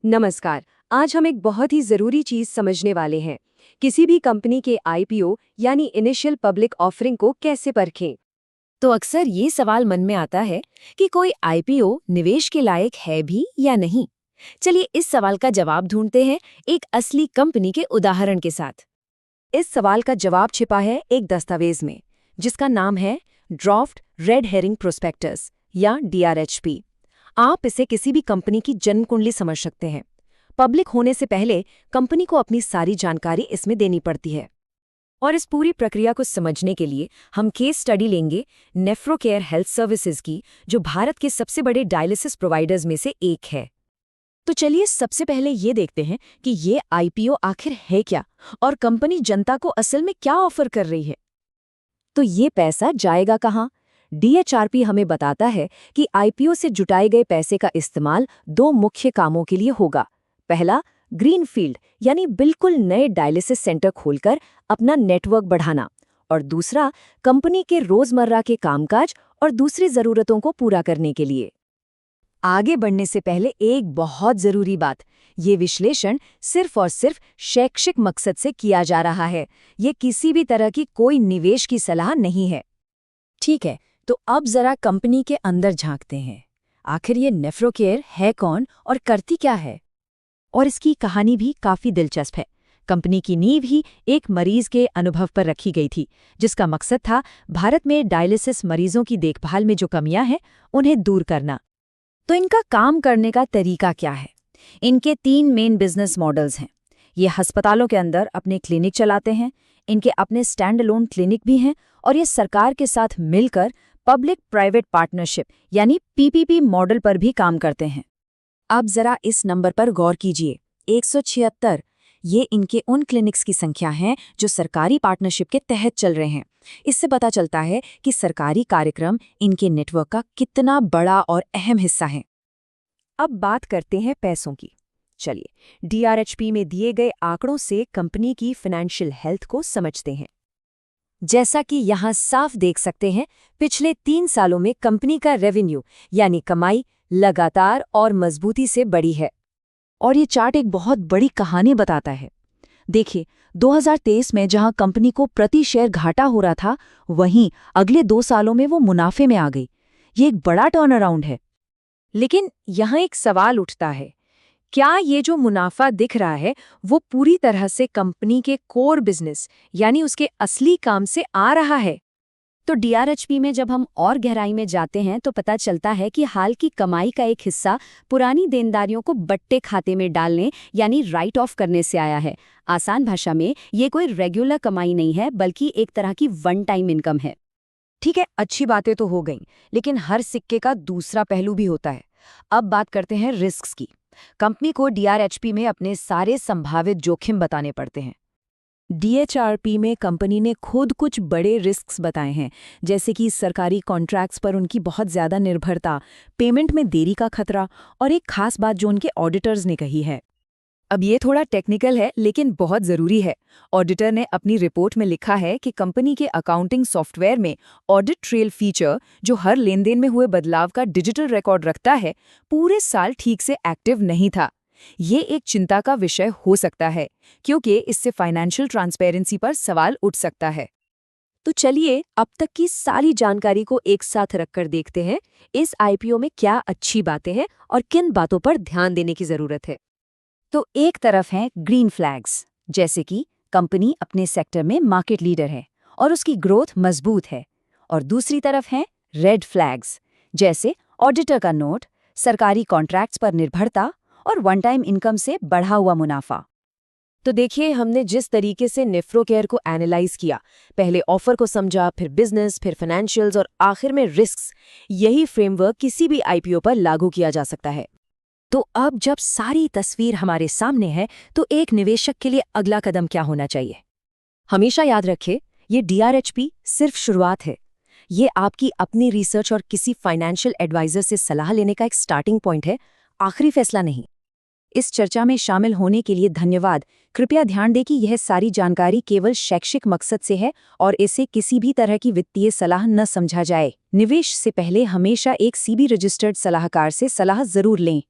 नमस्कार। आज हम एक बहुत ही जरूरी चीज समझने वाले हैं। किसी भी कंपनी के आईपीओ यानी इनिशियल पब्लिक ऑफरिंग को कैसे परखें। तो अक्सर ये सवाल मन में आता है कि कोई आईपीओ निवेश के लायक है भी या नहीं। चलिए इस सवाल का जवाब ढूंढते हैं एक असली कंपनी के उदाहरण के साथ। इस सवाल का जवाब छिपा है एक दस्तावेज में, जिसका नाम है ड्राफ्ट रेड हेरिंग प्रोस्पेक्टस या डीआरएचपी। आप इसे किसी भी कंपनी की जन्म कुंडली समझ सकते हैं। पब्लिक होने से पहले कंपनी को अपनी सारी जानकारी इसमें देनी पड़ती है। और इस पूरी प्रक्रिया को समझने के लिए हम केस स्टडी लेंगे नेफ्रोकेयर हेल्थ सर्विसेज की, जो भारत के सबसे बड़े डायलिसिस प्रोवाइडर्स में से एक है। तो चलिए सबसे पहले ये देखते हैं कि ये आईपीओ आखिर है क्या और कंपनी जनता को असल में क्या ऑफर कर रही है। तो ये पैसा जाएगा कहाँ? डीएचआरपी हमें बताता है कि आईपीओ से जुटाए गए पैसे का इस्तेमाल दो मुख्य कामों के लिए होगा। पहला, ग्रीनफील्ड यानी बिल्कुल नए डायलिसिस सेंटर खोलकर अपना नेटवर्क बढ़ाना, और दूसरा, कंपनी के रोजमर्रा के कामकाज और दूसरी जरूरतों को पूरा करने के लिए। आगे बढ़ने से पहले एक बहुत जरूरी बात, ये विश्लेषण सिर्फ और सिर्फ शैक्षिक मकसद से किया जा रहा है। ये किसी भी तरह की कोई निवेश की सलाह नहीं है। ठीक है, तो अब जरा कंपनी के अंदर झांकते हैं। आखिर ये नेफ्रोकेयर है कौन और करती क्या है? और इसकी कहानी भी काफी दिलचस्प है। कंपनी की नींव ही एक मरीज के अनुभव पर रखी गई थी, जिसका मकसद था भारत में डायलिसिस मरीजों की देखभाल में जो कमियां हैं उन्हें दूर करना। तो इनका काम करने का तरीका क्या है? इनके 3 मेन बिजनेस मॉडल्स हैं। ये अस्पतालों के अंदर अपने क्लिनिक चलाते हैं, इनके अपने स्टैंड अलोन क्लिनिक भी हैं, और ये सरकार के साथ मिलकर पब्लिक प्राइवेट पार्टनरशिप यानी पीपीपी मॉडल पर भी काम करते हैं। अब जरा इस नंबर पर गौर कीजिए, 176। ये इनके उन क्लिनिक्स की संख्या है जो सरकारी पार्टनरशिप के तहत चल रहे हैं। इससे पता चलता है कि सरकारी कार्यक्रम इनके नेटवर्क का कितना बड़ा और अहम हिस्सा है। अब बात करते हैं पैसों की। चलिए डीआरएचपी में दिए गए आंकड़ों से कंपनी की फाइनेंशियल हेल्थ को समझते हैं। जैसा कि यहाँ साफ देख सकते हैं, पिछले 3 सालों में कंपनी का रेवेन्यू यानी कमाई लगातार और मजबूती से बढ़ी है। और ये चार्ट एक बहुत बड़ी कहानी बताता है। देखिए, 2023 में जहां कंपनी को प्रति शेयर घाटा हो रहा था, वहीं अगले 2 सालों में वो मुनाफे में आ गई। ये एक बड़ा टर्न अराउंड है। लेकिन यहाँ एक सवाल उठता है, क्या ये जो मुनाफा दिख रहा है वो पूरी तरह से कंपनी के कोर बिजनेस यानी उसके असली काम से आ रहा है? तो डीआरएचपी में जब हम और गहराई में जाते हैं तो पता चलता है कि हाल की कमाई का एक हिस्सा पुरानी देनदारियों को बट्टे खाते में डालने यानी राइट ऑफ करने से आया है। आसान भाषा में ये कोई रेगुलर कमाई नहीं है, बल्कि एक तरह की वन टाइम इनकम है। ठीक है, अच्छी बातें तो हो गईं, लेकिन हर सिक्के का दूसरा पहलू भी होता है। अब बात करते हैं रिस्क्स की। कंपनी को डीआरएचपी में अपने सारे संभावित जोखिम बताने पड़ते हैं। डीएचआरपी में कंपनी ने खुद कुछ बड़े रिस्क्स बताए हैं, जैसे कि सरकारी कॉन्ट्रैक्ट्स पर उनकी बहुत ज़्यादा निर्भरता, पेमेंट में देरी का खतरा, और एक खास बात जो उनके ऑडिटर्स ने कही है। अब ये थोड़ा टेक्निकल है, लेकिन बहुत ज़रूरी है। ऑडिटर ने अपनी रिपोर्ट में लिखा है कि कंपनी के अकाउंटिंग सॉफ्टवेयर में ऑडिट ट्रेल फीचर, जो हर लेनदेन में हुए बदलाव का डिजिटल रिकॉर्ड रखता है, पूरे साल ठीक से एक्टिव नहीं था। ये एक चिंता का विषय हो सकता है, क्योंकि इससे फाइनेंशियल ट्रांसपेरेंसी पर सवाल उठ सकता है। तो चलिए अब तक की सारी जानकारी को एक साथ रखकर देखते हैं, इस आईपीओ में क्या अच्छी बातें हैं और किन बातों पर ध्यान देने की जरूरत है। तो एक तरफ हैं ग्रीन फ्लैग्स, जैसे कि कंपनी अपने सेक्टर में मार्केट लीडर है और उसकी ग्रोथ मजबूत है, और दूसरी तरफ हैं रेड फ्लैग्स, जैसे ऑडिटर का नोट, सरकारी कॉन्ट्रैक्ट्स पर निर्भरता और वन टाइम इनकम से बढ़ा हुआ मुनाफा। तो देखिए, हमने जिस तरीके से नेफ्रोकेयर को एनालाइज किया, पहले ऑफर को समझा, फिर बिजनेस, फिर फाइनेंशियल्स और आखिर में रिस्क्स, यही फ्रेमवर्क किसी भी आईपीओ पर लागू किया जा सकता है। तो अब जब सारी तस्वीर हमारे सामने है, तो एक निवेशक के लिए अगला कदम क्या होना चाहिए? हमेशा याद रखें, ये डीआरएचपी सिर्फ शुरुआत है। ये आपकी अपनी रिसर्च और किसी फाइनेंशियल एडवाइजर से सलाह लेने का एक स्टार्टिंग पॉइंट है, आखिरी फैसला नहीं। इस चर्चा में शामिल होने के लिए धन्यवाद। कृपया ध्यान दें कि यह सारी जानकारी केवल शैक्षिक मकसद से है और इसे किसी भी तरह की वित्तीय सलाह न समझा जाए। निवेश से पहले हमेशा एक सीबी रजिस्टर्ड सलाहकार से सलाह जरूर लें।